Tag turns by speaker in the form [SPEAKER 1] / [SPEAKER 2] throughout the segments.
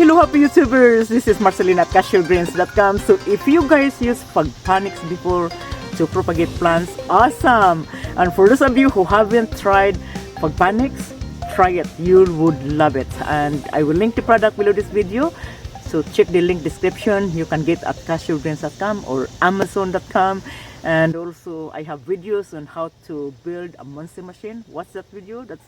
[SPEAKER 1] Hello happy YouTubers, this is Marcelina at HYDRANGEA.com. So if you guys use Pagpanics before to propagate plants, awesome! And for those of you who haven't tried Pagpanics, try it, you would love it. And I will link the product below this video, so check the link description. You can get at HYDRANGEA.com or Amazon.com. And also I have videos on how to build a monster machine. Watch that video, that's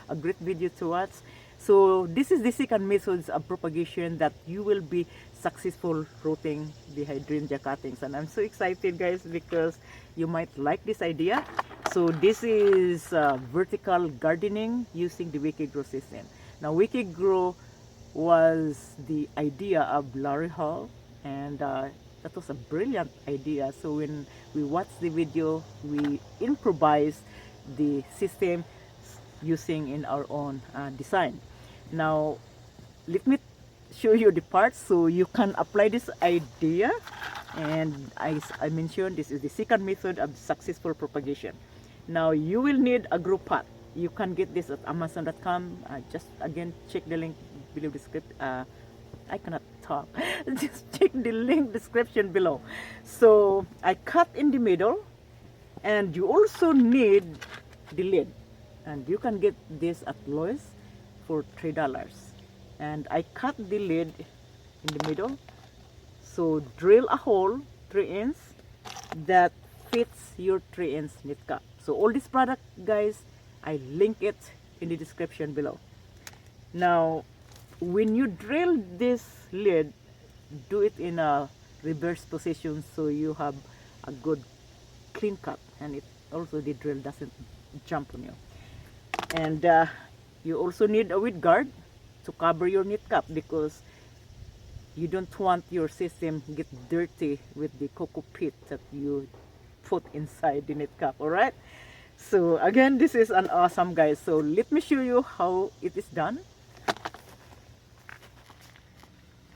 [SPEAKER 1] a great video to watch. So this is the second methods of propagation that you will be successful rooting the hydrangea cuttings. And I'm so excited guys because you might like this idea. So this is vertical gardening using the Wicked Grow system. Now Wicked Grow was the idea of Larry Hall, and that was a brilliant idea. So when we watched the video, we improvised the system using in our own design. Now let me show you the parts so you can apply this idea. And as I mentioned, this is the second method of successful propagation. Now you will need a grow pot. You can get this at Amazon.com. Just again check the link below the script. I cannot talk. Just check the link description below. So I cut in the middle, and you also need the lid, and you can get this at Lowe's for $3. And I cut the lid in the middle, so drill a hole 3 inch that fits your 3 inch knit cap. So all this product guys, I link it in the description below. Now when you drill this lid, do it in a reverse position so you have a good clean cut, and it also the drill doesn't jump on you. And you also need a weed guard to cover your knit cap, because you don't want your system get dirty with the cocoa pit that you put inside the knit cap. All right, so again, this is an awesome guys. So let me show you how it is done.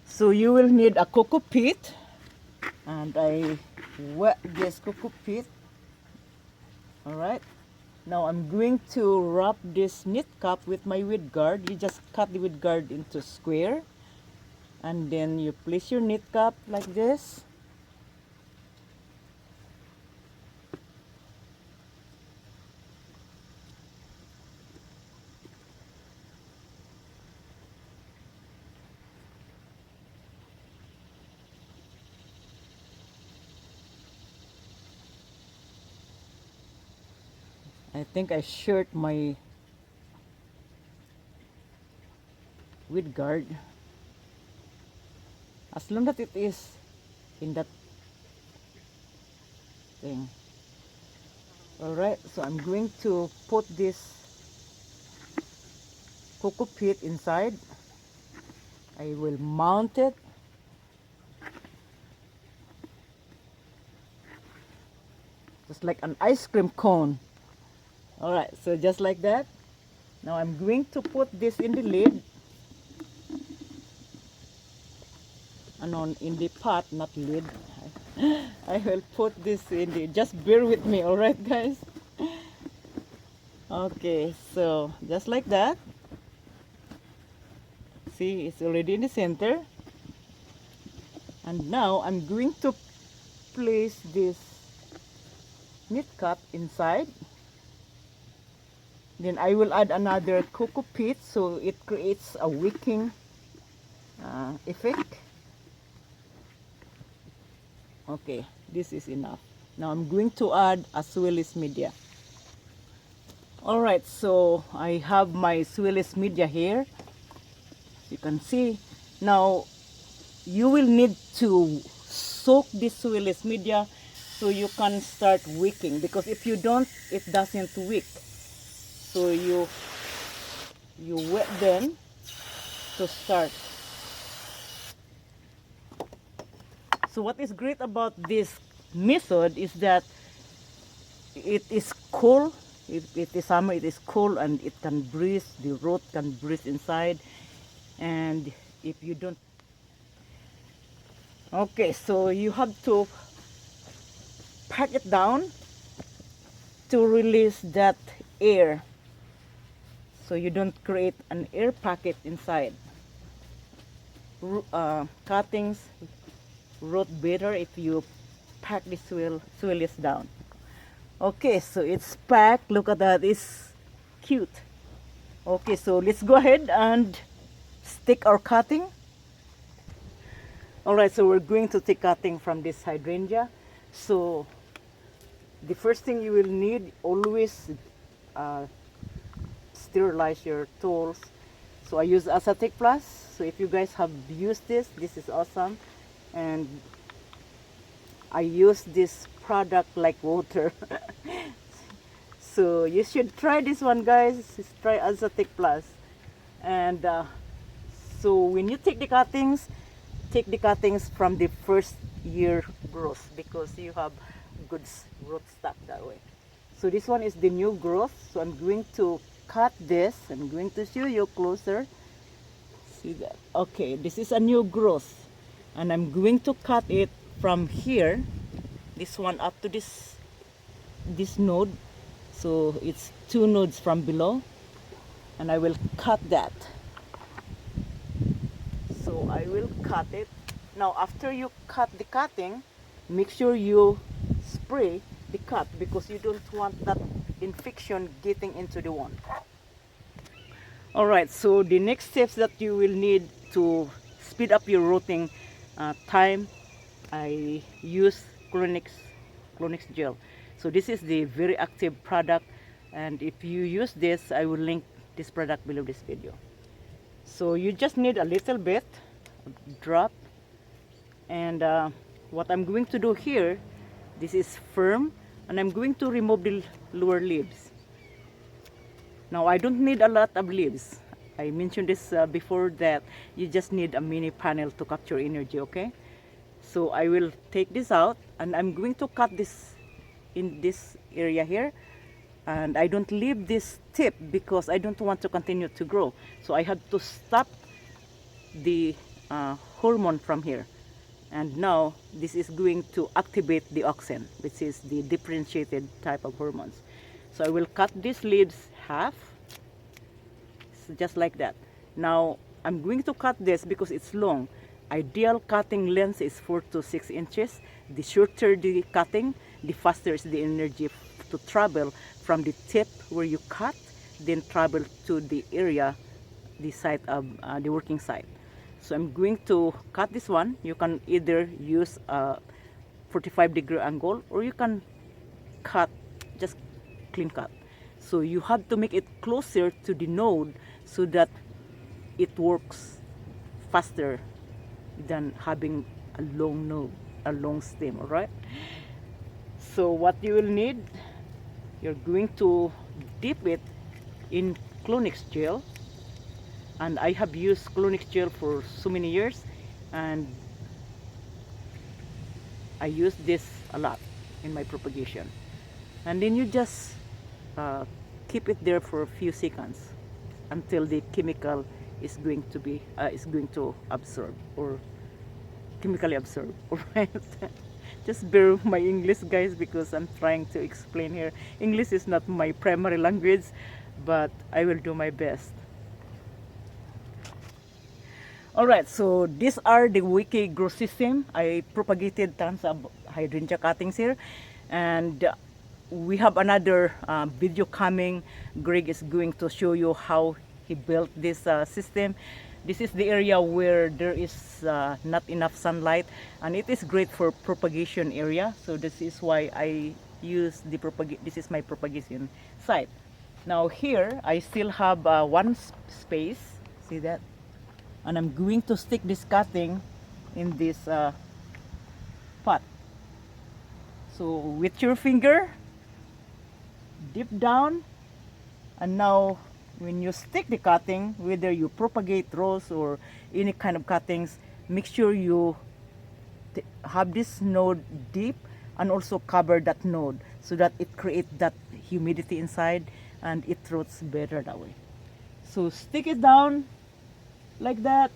[SPEAKER 1] So you will need a cocoa pit, and I wet this cocoa pit. All right, now I'm going to wrap this knit cap with my weed guard. You just cut the weed guard into square, and then you place your knit cap like this. I think I short my weed guard, as long as it is in that thing. Alright, so I'm going to put this cocoa pit inside. I will mount it. Just like an ice cream cone. Alright, so just like that. Now I'm going to put this in the lid. And in the pot, not lid. I will put this in the, just bear with me, alright guys? Okay, so just like that. See, it's already in the center. And now I'm going to place this knit cap inside. Then I will add another cocoa pit so it creates a wicking effect. Okay, this is enough. Now I'm going to add a swellis media. Alright, so I have my swellis media here. You can see. Now you will need to soak this swellis media so you can start wicking, because if you don't, it doesn't wick. So you wet them to start. So what is great about this method is that it is cool. It is summer, it is cool, and it can breathe. The root can breathe inside. And if you don't, okay, so you have to pack it down to release that air, so you don't create an air pocket inside. cuttings root better if you pack the soil is down. Okay, so it's packed. Look at that, it's cute. Okay, so let's go ahead and stick our cutting. Alright, so we're going to take cutting from this hydrangea. So the first thing you will need, always sterilize your tools. So I use acetic plus. So if you guys have used this is awesome. And I use this product like water. So you should try this one, guys. Just try acetic plus. And so when you take the cuttings from the first year growth, because you have good root stock that way. So this one is the new growth. So I'm going to cut this. I'm going to show you closer. See that? Okay, this is a new growth, and I'm going to cut it from here, this one up to this node. So it's 2 nodes from below, and I will cut that. So I will cut it. Now after you cut the cutting, make sure you spray the cut, because you don't want that infection getting into the wound. Alright, so the next steps that you will need to speed up your rooting time, I use Clonix gel. So this is the very active product, and if you use this, I will link this product below this video. So you just need a little bit, a drop, and what I'm going to do here, this is firm, and I'm going to remove the lower leaves. Now I don't need a lot of leaves. I mentioned this before, that you just need a mini panel to capture energy, okay? So I will take this out, and I'm going to cut this in this area here, and I don't leave this tip because I don't want to continue to grow. So I have to stop the hormone from here, and now this is going to activate the auxin, which is the differentiated type of hormones. So I will cut these leaves half, just like that. Now I'm going to cut this because it's long. Ideal cutting length is 4 to 6 inches. The shorter the cutting, the faster is the energy to travel from the tip where you cut, then travel to the area, the site of the working site. So I'm going to cut this one. You can either use a 45-degree angle, or you can cut just clean cut. So you have to make it closer to the node so that it works faster than having a long node, a long stem. All right. So what you will need, you're going to dip it in Clonix gel, and I have used Clonix gel for so many years, and I use this a lot in my propagation. And then you just keep it there for a few seconds until the chemical is going to absorb, or chemically absorb. All right. Just bear with my English, guys, because I'm trying to explain here. English is not my primary language, but I will do my best. Alright, so these are the wiki grow system. I propagated tons of hydrangea cuttings here, and we have another video coming. Greg is going to show you how he built this system. This is the area where there is not enough sunlight, and it is great for propagation area. So this is why I use this is my propagation site. Now here I still have one space, see that? And I'm going to stick this cutting in this pot. So with your finger, dip down, and now when you stick the cutting, whether you propagate rows or any kind of cuttings, make sure you have this node deep and also cover that node so that it creates that humidity inside and it roots better that way. So stick it down like that.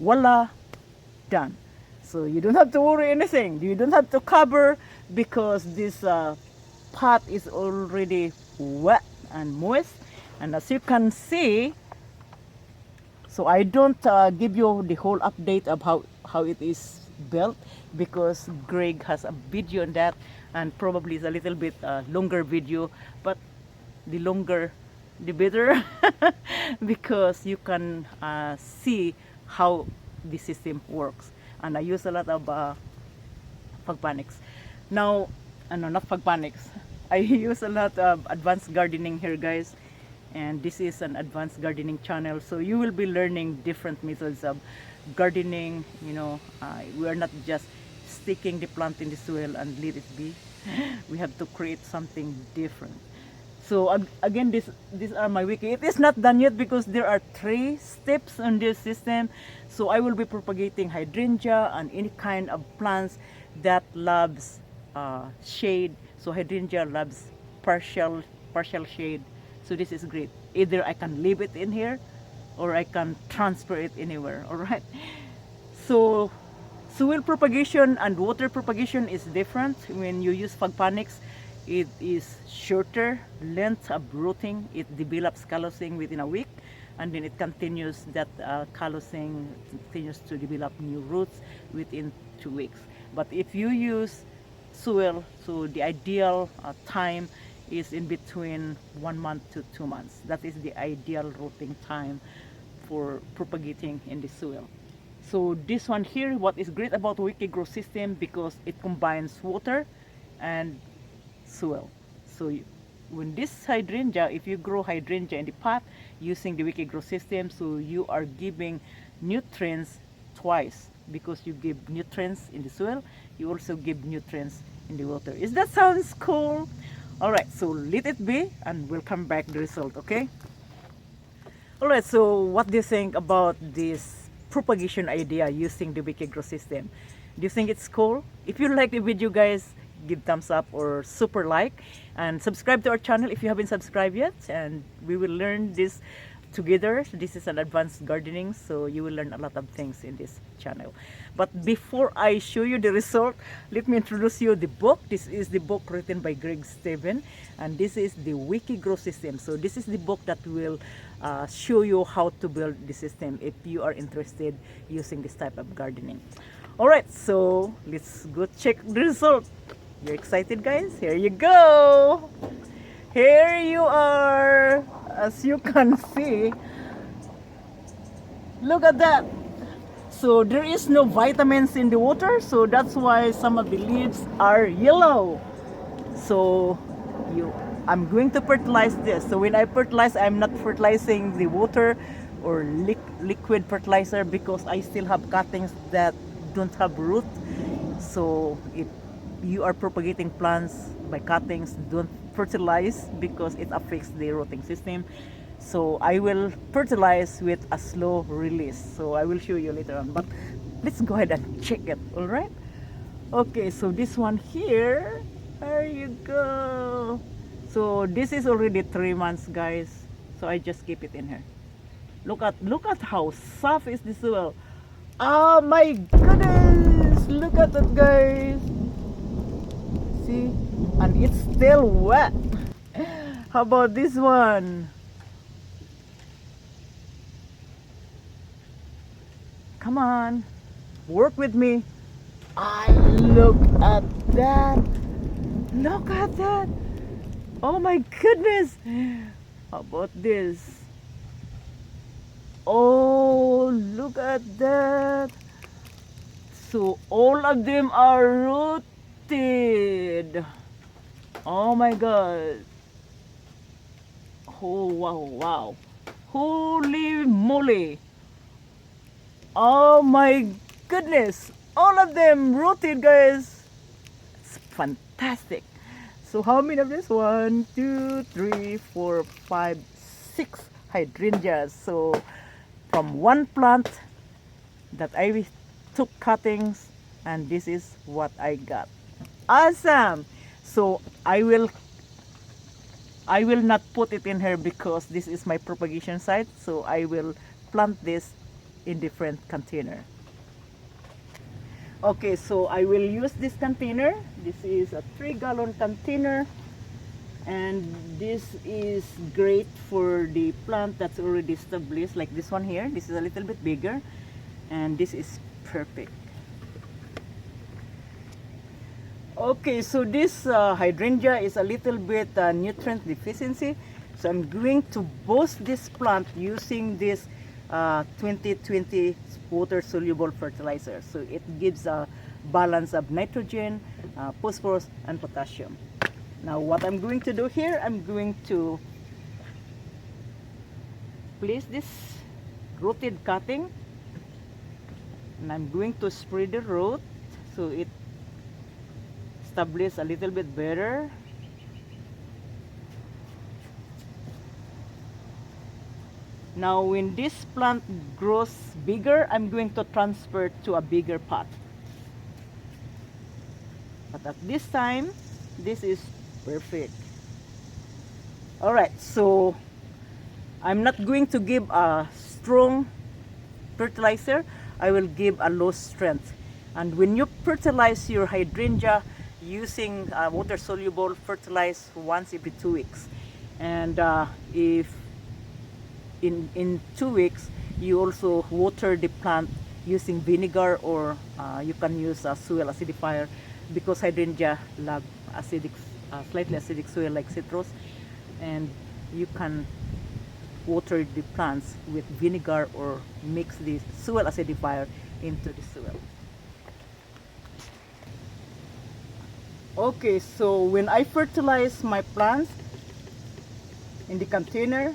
[SPEAKER 1] Voila, done. So you don't have to worry anything. You don't have to cover, because this pot is already wet and moist. And as you can see, So I don't give you the whole update of how it is built, because Greg has a video on that, and probably it's a little bit longer video, but the longer the better because you can see how the system works. And I use a lot of pagpanics. Now, ano, not pagpanics. I use a lot of advanced gardening here, guys. And this is an advanced gardening channel. So you will be learning different methods of gardening. You know, we are not just sticking the plant in the soil and let it be. We have to create something different. So again, these are my wiki. It is not done yet because there are 3 steps on this system. So I will be propagating hydrangea and any kind of plants that loves shade. So hydrangea loves partial shade. So this is great. Either I can leave it in here or I can transfer it anywhere. All right. So soil propagation and water propagation is different. When you use pagpanics, it is shorter length of rooting. It develops callousing within a week, and then it continues that callousing continues to develop new roots within 2 weeks. But if you use soil, so the ideal time is in between 1 month to 2 months. That is the ideal rooting time for propagating in the soil. So this one here, what is great about Wiki Grow system, because it combines water and soil. So when this hydrangea, if you grow hydrangea in the pot using the Wiki Grow system, so you are giving nutrients twice, because you give nutrients in the soil, you also give nutrients in the water. Is that sounds cool? All right, so let it be and we'll come back the result, okay? All right, so what do you think about this propagation idea using the Wiki Grow system? Do you think it's cool? If you like the video, guys, give thumbs up or super like, and subscribe to our channel if you haven't subscribed yet, and we will learn this together. This is an advanced gardening, so you will learn a lot of things in this channel. But before I show you the result, let me introduce you the book. This is the book written by Greg Steven, and this is the Wiki Grow system. So this is the book that will show you how to build the system if you are interested using this type of gardening. All right, so let's go check the result. You excited, guys? Here you go. Here you are. As you can see, look at that. So there is no vitamins in the water, so that's why some of the leaves are yellow. So I'm going to fertilize this. So when I fertilize, I'm not fertilizing the water or liquid fertilizer, because I still have cuttings that don't have root. So if you are propagating plants by cuttings, don't fertilize, because it affects the rooting system. So I will fertilize with a slow release. So I will show you later on, but let's go ahead and check it. All right. Okay, so this one here, there you go. So this is already 3 months, guys. So I just keep it in here. Look at how soft is the soil. Oh my goodness, look at that, guys. See, and it's still wet. How about this one? Come on, work with me. Look at that. Look at that. Oh my goodness. How about this? Oh, look at that. So all of them are rooted. Oh my god. Oh wow. Holy moly. Oh my goodness. All of them rooted, guys. It's fantastic. So how many of this? 1, 2, 3, 4, 5, 6 hydrangeas. So from one plant that I took cuttings, and this is what I got. Awesome. So I will not put it in here because this is my propagation site. So I will plant this in different container. Okay, so I will use this container. This is a 3-gallon container, And this is great for the plant that's already established, like this one here. This is a little bit bigger, and this is perfect. Okay, so this hydrangea is a little bit nutrient deficiency, so I'm going to boost this plant using this 2020 water soluble fertilizer. So it gives a balance of nitrogen, phosphorus, and potassium. Now what I'm going to do here, I'm going to place this rooted cutting, and I'm going to spread the root so it establishes a little bit better. Now when this plant grows bigger, I'm going to transfer to a bigger pot. But at this time, this is perfect. Alright, so I'm not going to give a strong fertilizer. I will give a low strength. And when you fertilize your hydrangea using water soluble, fertilize once every 2 weeks. And if in 2 weeks you also water the plant using vinegar, or you can use a soil acidifier, because hydrangea love acidic, slightly acidic soil like citrus, and you can water the plants with vinegar or mix the soil acidifier into the soil. Okay, so when I fertilize my plants in the container,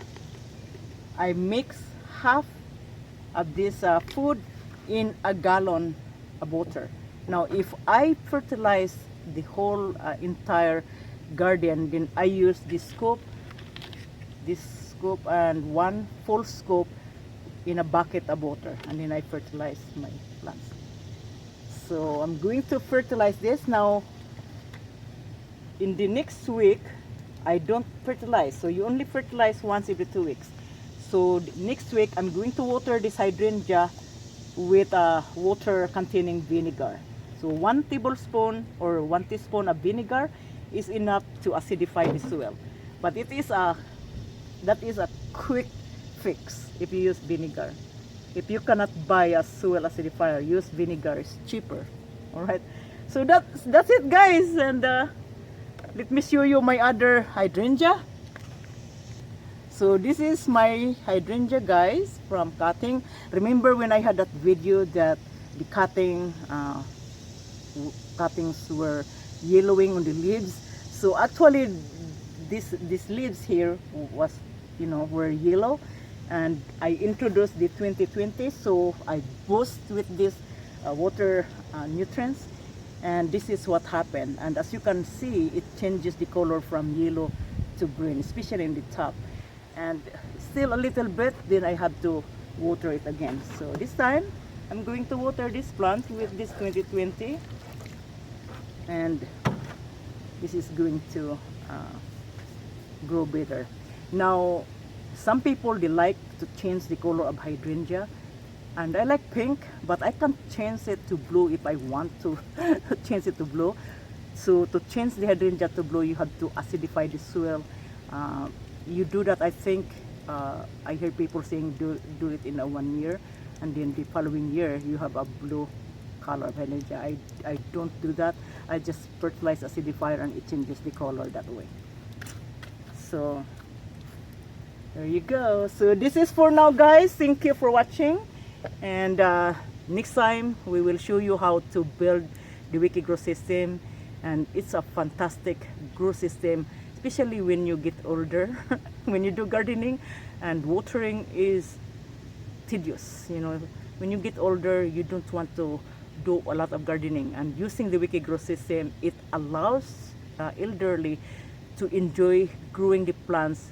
[SPEAKER 1] I mix half of this food in a gallon of water. Now if I fertilize the whole entire garden, then I use this scoop and one full scoop in a bucket of water, and then I fertilize my plants. So I'm going to fertilize this. Now in the next week I don't fertilize, so you only fertilize once every 2 weeks. So next week I'm going to water this hydrangea with water containing vinegar. So 1 tablespoon or 1 teaspoon of vinegar is enough to acidify the soil. But that is a quick fix if you use vinegar. If you cannot buy a soil acidifier, use vinegar. It's cheaper. All right. So that's it, guys. And let me show you my other hydrangea. So this is my hydrangea, guys, from cutting. Remember when I had that video that the cuttings were yellowing on the leaves? So actually these leaves here was, were yellow, and I introduced the 2020, so I boost with this water nutrients, and this is what happened. And as you can see, it changes the color from yellow to green, especially in the top. And still a little bit, then I have to water it again. So this time I'm going to water this plant with this 2020, and this is going to grow better. Now some people, they like to change the color of hydrangea, and I like pink, but I can't change it to blue if I want to change it to blue. So to change the hydrangea to blue, you have to acidify the soil. You do that, I think, I hear people saying do it in 1 year, and then the following year you have a blue color of hydrangea. I don't do that. I just fertilize acidifier and it changes the color that way. So there you go. So this is for now, guys. Thank you for watching, and next time we will show you how to build the Wiki Grow system, and it's a fantastic grow system, especially when you get older. When you do gardening, and watering is tedious. When you get older, you don't want to do a lot of gardening, and using the Wiki Grow system, it allows elderly to enjoy growing the plants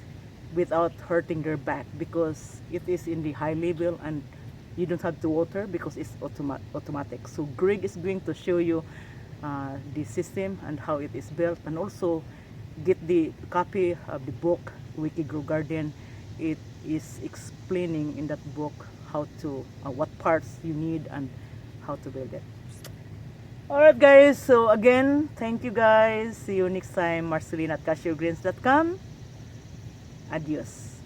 [SPEAKER 1] without hurting their back, because it is in the high level and you don't have to water because it's automatic. So Greg is going to show you the system and how it is built, and also get the copy of the book Wiki Grow Garden. It is explaining in that book how to what parts you need and how to build it. Alright guys, so again, thank you guys. See you next time. Marcelina at cashewgreens.com. Adios.